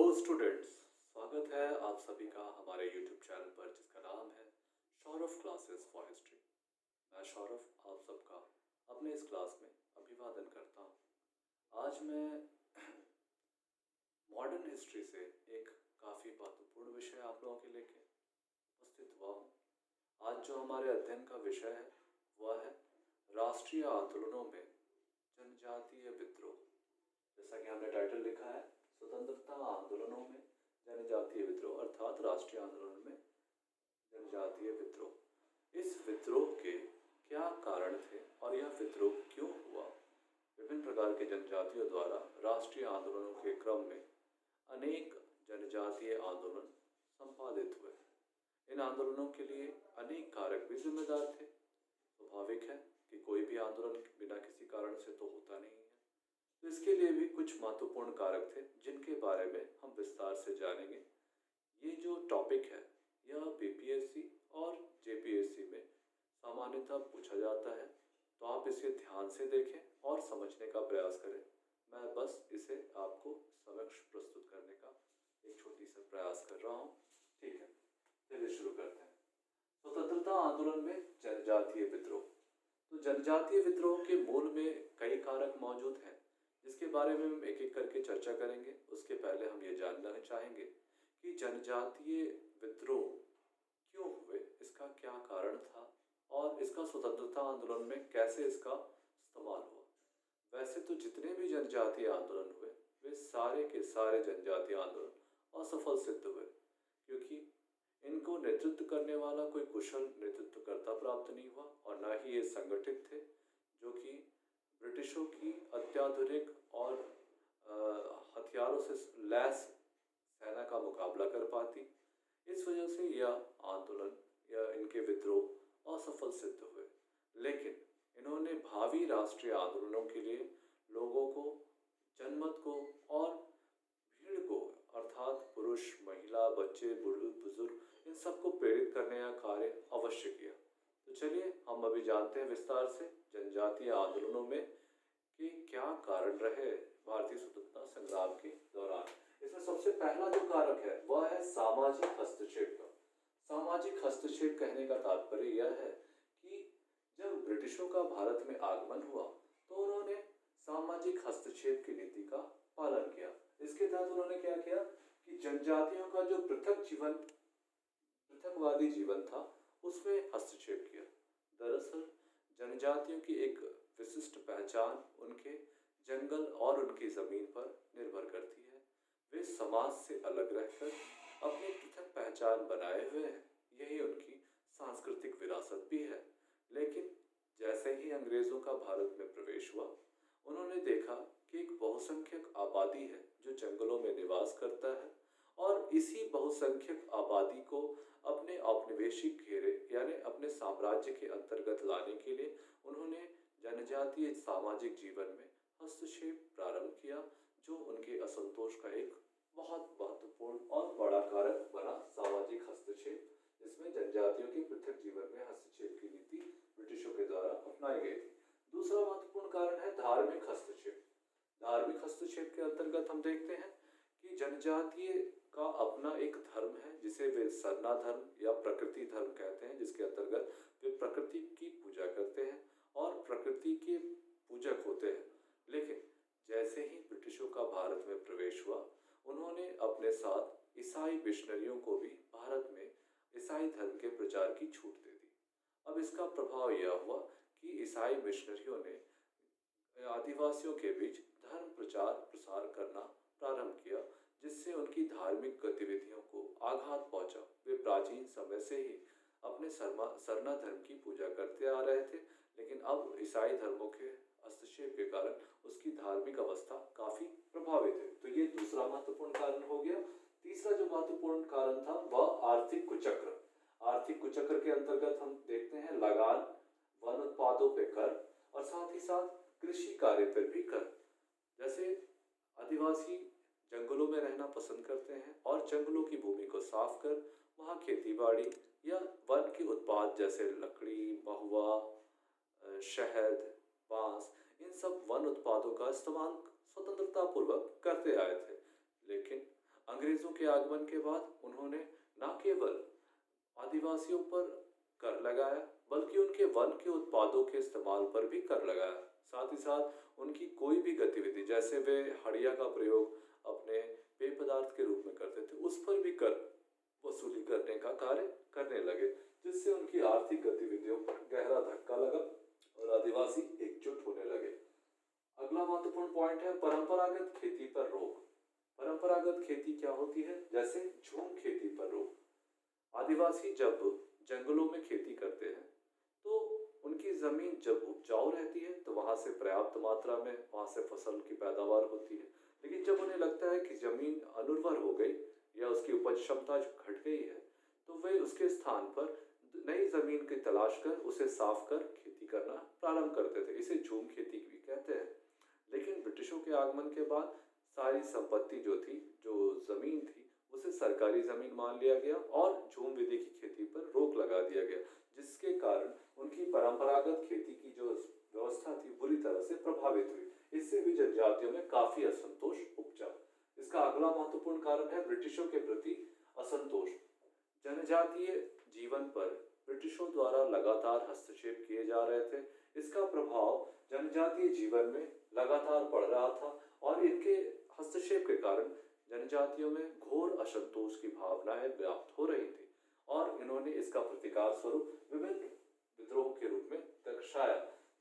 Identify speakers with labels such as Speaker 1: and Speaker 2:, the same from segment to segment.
Speaker 1: Students, स्वागत है आप सभी का हमारे YouTube चैनल पर जिसका नाम है सौरभ क्लासेस फॉर हिस्ट्री। मैं सौरभ आप सबका अपने इस क्लास में अभिवादन करता हूँ। आज मैं मॉडर्न हिस्ट्री से एक काफ़ी महत्वपूर्ण विषय आप लोगों के लेके उपस्थित हुआ हूँ। आज जो हमारे अध्ययन का विषय है वह है राष्ट्रीय आंदोलनों में जनजातीय विद्रोह। जैसा कि हमने टाइटल लिखा है, स्वतंत्रता आंदोलनों में जनजातीय विद्रोह, अर्थात राष्ट्रीय आंदोलन में जनजातीय विद्रोह। इस विद्रोह के क्या कारण थे और यह विद्रोह क्यों हुआ? विभिन्न प्रकार के जनजातियों द्वारा राष्ट्रीय आंदोलनों के क्रम में अनेक जनजातीय आंदोलन संपादित हुए। इन आंदोलनों के लिए अनेक कारक भी जिम्मेदार थे। स्वाभाविक है कि कोई भी आंदोलन बिना किसी कारण से तो होता नहीं है, तो इसके लिए भी कुछ महत्वपूर्ण कारक थे जिनके बारे में हम विस्तार से जानेंगे। ये जो टॉपिक है यह बीपीएससी और जेपीएससी में सामान्यतः पूछा जाता है, तो आप इसे ध्यान से देखें और समझने का प्रयास करें। मैं बस इसे आपको समक्ष प्रस्तुत करने का एक छोटी सा प्रयास कर रहा हूँ। ठीक है, चलिए शुरू करते हैं। स्वतंत्रता आंदोलन में जनजातीय विद्रोह। तो जनजातीय विद्रोह के मूल में कई कारक मौजूद हैं जिसके बारे में हम एक एक करके चर्चा करेंगे। उसके पहले हम ये जानना चाहेंगे कि जनजातीय विद्रोह क्यों हुए, इसका क्या कारण था और इसका स्वतंत्रता आंदोलन में कैसे इसका इस्तेमाल हुआ। वैसे तो जितने भी जनजातीय आंदोलन हुए वे सारे के सारे जनजातीय आंदोलन असफल सिद्ध हुए, क्योंकि इनको नेतृत्व करने वाला कोई कुशल नेतृत्वकर्ता प्राप्त नहीं हुआ और न ही ये संगठित थे जो कि ब्रिटिशों की अत्याधुनिक और हथियारों से लैस सेना का मुकाबला कर पाती। इस वजह से यह आंदोलन या इनके विद्रोह असफल सिद्ध हुए। लेकिन इन्होंने भावी राष्ट्रीय आंदोलनों के लिए लोगों को, जनमत को और भीड़ को, अर्थात पुरुष, महिला, बच्चे, बुजुर्ग, इन सबको प्रेरित करने का कार्य अवश्य किया। तो चलिए हम अभी जानते हैं विस्तार से जनजातीय आंदोलनों में कि क्या कारण रहे भारतीय स्वतंत्रता संग्राम के दौरान। इसमें सबसे पहला जो कारक है वह है सामाजिक हस्तक्षेप का। सामाजिक हस्तक्षेप कहने का तात्पर्य यह है कि जब ब्रिटिशों का भारत में आगमन हुआ तो उन्होंने सामाजिक हस्तक्षेप की नीति का पालन किया। इसके तहत उन्होंने क्या किया कि जनजातियों का जो पृथकवादी जीवन था उसमें हस्तक्षेप किया। दरअसल जनजातियों की एक विशिष्ट पहचान उनके जंगल और उनकी जमीन पर निर्भर करती है। वे समाज से अलग रहकर अपनी पृथक पहचान बनाए हुए हैं, यही उनकी सांस्कृतिक विरासत भी है। लेकिन जैसे ही अंग्रेजों का भारत में प्रवेश हुआ, उन्होंने देखा कि एक बहुसंख्यक आबादी है जो जंगलों में निवास करता है और इसी बहुसंख्यक आबादी को अपने औपनिवेशिक घेरे यानी अपने साम्राज्य के अंतर्गत लाने के लिए उन्होंने जनजातीय सामाजिक जीवन में हस्तक्षेप प्रारंभ किया, जो उनके असंतोष का एक बहुत महत्वपूर्ण और बड़ा कारक बना। सामाजिक हस्तक्षेप, जिसमें जनजातियों के पृथक जीवन में हस्तक्षेप की नीति ब्रिटिशों के द्वारा अपनाई गई थी। दूसरा महत्वपूर्ण कारण है धार्मिक हस्तक्षेप। धार्मिक हस्तक्षेप के अंतर्गत हम देखते हैं कि जनजातीय का अपना एक धर्म है जिसे वे सरना धर्म या प्रकृति धर्म कहते हैं, जिसके अंतर्गत वे प्रकृति की पूजा करते हैं और प्रकृति के पूजक होते हैं। लेकिन जैसे ही ब्रिटिशों का भारत में प्रवेश हुआ, उन्होंने अपने साथ ईसाई मिशनरियों को भी भारत में ईसाई धर्म के प्रचार की छूट दे दी। अब इसका प्रभाव यह हुआ कि ईसाई मिशनरियों ने आदिवासियों के बीच धर्म प्रचार प्रसार करना प्रारंभ किया, जिससे उनकी धार्मिक गतिविधियों को आघात पहुंचा। वे प्राचीन समय से ही अपने सरना धर्म की पूजा करते आ रहे थे, लेकिन अब ईसाई धर्मों के हस्तक्षेप के कारण उसकी धार्मिक अवस्था काफी प्रभावित है। तो ये दूसरा महत्वपूर्ण कारण हो गया। तीसरा जो महत्वपूर्ण कारण था वह आर्थिक कुचक्र। आर्थिक कुचक्र के अंतर्गत हम देखते हैं लगान, वन उत्पादों पे कर और साथ ही साथ कृषि कार्य पर भी कर। जैसे आदिवासी जंगलों में रहना पसंद करते हैं और जंगलों की भूमि को साफ कर वहाँ खेती बाड़ी या वन के उत्पाद जैसे लकड़ी, महुआ, शहद, बांस, इन सब वन उत्पादों का इस्तेमाल स्वतंत्रता पूर्वक करते आए थे। लेकिन अंग्रेजों के आगमन के बाद उन्होंने न केवल आदिवासियों पर कर लगाया बल्कि उनके वन के उत्पादों के इस्तेमाल पर भी कर लगाया। साथ ही साथ उनकी कोई भी गतिविधि, जैसे वे हड़िया का प्रयोग अपने पेय पदार्थ के रूप में करते थे, उस पर भी कर वसूली करने का कार्य करने लगे, जिससे उनकी आर्थिक गतिविधियों पर गहरा धक्का लगा और आदिवासी एकजुट होने लगे। अगला महत्वपूर्ण पॉइंट है परंपरागत खेती पर रोक। परंपरागत खेती क्या होती है? जैसे झूम खेती पर रोक। आदिवासी जब जंगलों में खेती करते हैं तो उनकी जमीन जब उपजाऊ रहती है तो वहां से पर्याप्त मात्रा में वहां से फसल की पैदावार होती है। लेकिन जब उन्हें लगता है कि जमीन अनुर्वर हो गई या उसकी उपज क्षमता घट गई है तो वे उसके स्थान पर नई जमीन की तलाश कर उसे साफ कर खेती करना प्रारंभ करते थे। इसे झूम खेती भी कहते हैं। लेकिन ब्रिटिशों के आगमन के बाद सारी संपत्ति जो थी, जो जमीन थी, उसे सरकारी जमीन मान लिया गया और झूम विधि की खेती पर रोक लगा दिया गया, जिसके कारण उनकी परंपरागत खेती की जो व्यवस्था थी बुरी तरह से प्रभावित हुई। इससे भी जनजातियों में काफी असंतोष उपजा। इसका अगला महत्वपूर्ण कारण है ब्रिटिशों के प्रति असंतोष। जनजातीय जीवन पर ब्रिटिशों द्वारा लगातार हस्तक्षेप किए जा रहे थे। इसका प्रभाव जनजातीय जीवन में लगातार पड़ रहा था और इनके हस्तक्षेप के कारण जनजातियों में घोर असंतोष की भावनाएं व्याप्त हो रही थी और इन्होंने इसका प्रतिकार स्वरूप विभिन्न विद्रोह के रूप में दर्शाया।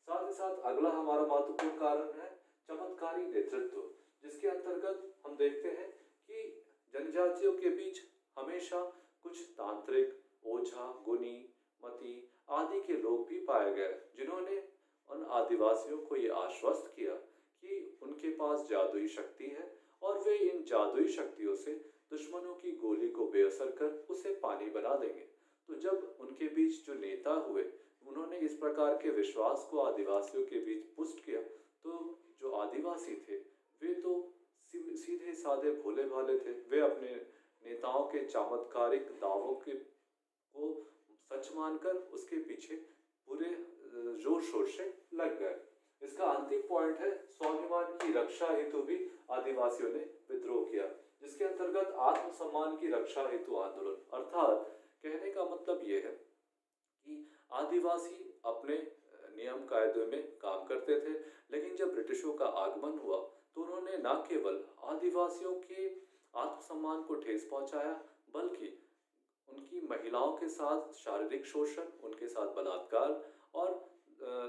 Speaker 1: साथ ही साथ अगला हमारा महत्वपूर्ण कारण है चमत्कारी नेतृत्व, जिसके अंतर्गत हम देखते हैं कि जनजातियों के बीच हमेशा कुछ तांत्रिक, ओझा, गुनी, मती आदि के लोग भी पाए गए, जिन्होंने उन आदिवासियों को ये आश्वस्त किया कि उनके पास जादुई शक्ति है और वे इन जादुई शक्तियों से दुश्मनों की गोली को बेअसर कर उसे पानी बना देंगे। तो जब उनके बीच जो नेता हुए उन्होंने इस प्रकार के विश्वास को आदिवासियों के बीच पुष्ट किया, तो जो आदिवासी थे वे तो सीधे साधे भोले भाले थे। वे अपने नेताओं के चमत्कारिक दावों के को सच मानकर उसके पीछे पूरे जोर शोर से लग गए। इसका अंतिम पॉइंट है स्वाभिमान की रक्षा हेतु भी आदिवासियों ने विद्रोह किया, जिसके अंतर्गत आत्मसम्मान की रक्षा हेतु आंदोलन। अर्थात कहने का मतलब यह है कि आदिवासी अपने नियम कायदे में काम करते थे, लेकिन जब ब्रिटिशों का आगमन हुआ तो उन्होंने न केवल आदिवासियों के आत्मसम्मान को ठेस पहुंचाया बल्कि उनकी महिलाओं के साथ शारीरिक शोषण, उनके साथ बलात्कार और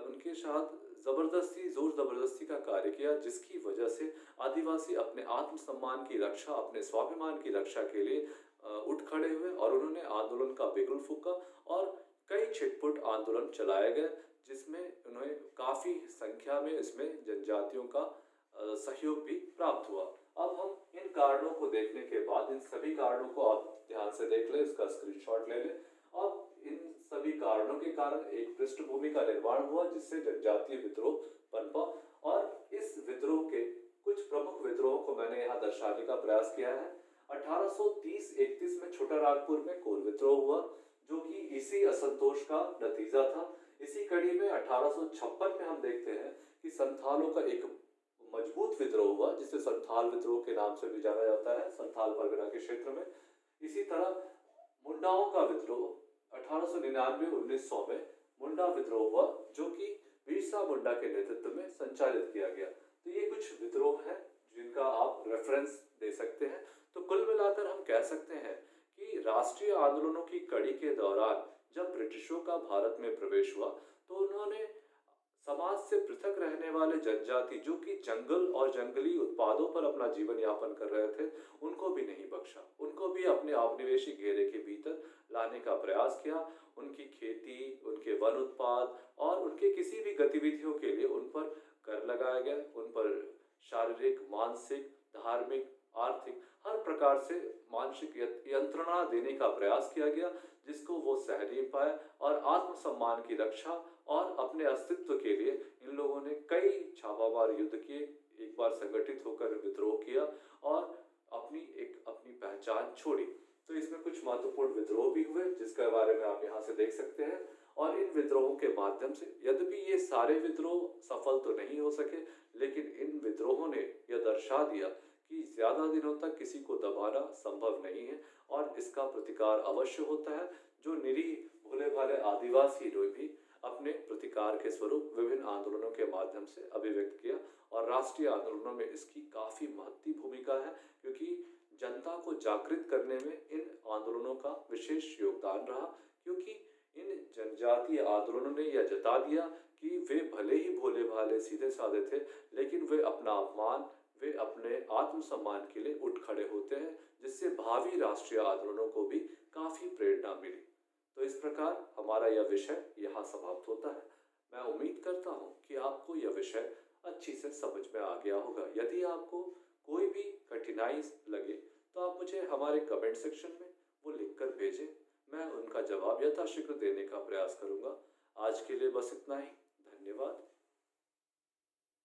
Speaker 1: उनके साथ जोर जबरदस्ती का कार्य किया, जिसकी वजह से आदिवासी अपने आत्मसम्मान की रक्षा, अपने स्वाभिमान की रक्षा के लिए उठ खड़े हुए और उन्होंने आंदोलन का बिगुल फूंका और कई छिटपुट आंदोलन चलाए गए, जिसमें उन्हें काफी संख्या में इसमें जनजातियों का सहयोग भी प्राप्त हुआ। अब हम इन कारणों को देखने के बाद, इन सभी कारणों को आप ध्यान से देख लें, इसका स्क्रीनशॉट ले लें। अब इन सभी कारणों के कारण एक पृष्ठभूमि का निर्माण हुआ जिससे जनजातीय विद्रोह पनपा और इस विद्रोह के कुछ प्रमुख विद्रोहों को मैंने यहाँ दर्शाने का प्रयास किया है। 1830-31 में छोटा नागपुर में कोल विद्रोह हुआ, जो कि इसी असंतोष का नतीजा था। इसी कड़ी में 1856 में हम देखते हैं कि संथालों का एक मजबूत विद्रोह हुआ, जिसे संथाल विद्रोह के नाम से भी जाना जाता है, संथाल परगना के क्षेत्र में। इसी तरह मुंडाओं का विद्रोह 1899-1900 में मुंडा विद्रोह हुआ, जो कि बिरसा मुंडा के नेतृत्व में संचालित किया गया। तो ये कुछ विद्रोह हैं जिनका आप रेफरेंस दे सकते हैं। तो कुल मिलाकर हम कह सकते हैं कि राष्ट्रीय आंदोलनों की कड़ी के दौरान जब ब्रिटिशों का भारत में प्रवेश हुआ तो उन्होंने समाज से पृथक रहने वाले जनजाति, जो कि जंगल और जंगली उत्पादों पर अपना जीवन यापन कर रहे थे, उनको भी नहीं बख्शा। उनको भी अपने औपनिवेशिक घेरे के भीतर लाने का प्रयास किया। उनकी खेती, उनके वन उत्पाद और उनके किसी भी गतिविधियों के लिए उन पर कर लगाया गया। उन पर शारीरिक, मानसिक, धार्मिक, आर्थिक हर प्रकार से मानसिक यंत्रणा देने का प्रयास किया गया, जिसको वो सह नहीं पाए और आत्मसम्मान की रक्षा और अपने अस्तित्व के लिए इन लोगों ने कई छापामार युद्ध किए, एक बार संगठित होकर विद्रोह किया और अपनी पहचान छोड़ी। तो इसमें कुछ महत्वपूर्ण विद्रोह भी हुए, जिसके बारे में आप यहाँ से देख सकते हैं। और इन विद्रोहों के माध्यम से, यद्यपि ये सारे विद्रोह सफल तो नहीं हो सके, लेकिन इन विद्रोहों ने यह दर्शा दिया कि ज़्यादा दिनों तक किसी को दबाना संभव नहीं है और इसका प्रतिकार अवश्य होता है। जो निरीह भोले भाले आदिवासी लोग भी अपने प्रतिकार के स्वरूप विभिन्न आंदोलनों के माध्यम से अभिव्यक्त किया और राष्ट्रीय आंदोलनों में इसकी काफ़ी महत्वपूर्ण भूमिका है, क्योंकि जनता को जागृत करने में इन आंदोलनों का विशेष योगदान रहा। क्योंकि इन जनजातीय आंदोलनों ने यह जता दिया कि वे भले ही भोले भाले सीधे साधे थे, लेकिन वे अपना अपमान, वे अपने आत्मसम्मान के लिए उठ खड़े होते हैं, जिससे भावी राष्ट्रीय आंदोलनों को भी काफ़ी प्रेरणा मिली। तो इस प्रकार हमारा यह विषय यहाँ समाप्त होता है। मैं उम्मीद करता हूँ कि आपको यह विषय अच्छी से समझ में आ गया होगा। यदि आपको कोई भी कठिनाई लगे तो आप मुझे हमारे कमेंट सेक्शन में वो लिखकर भेजें, मैं उनका जवाब यथाशीघ्र देने का प्रयास करूँगा। आज के लिए बस इतना ही। धन्यवाद।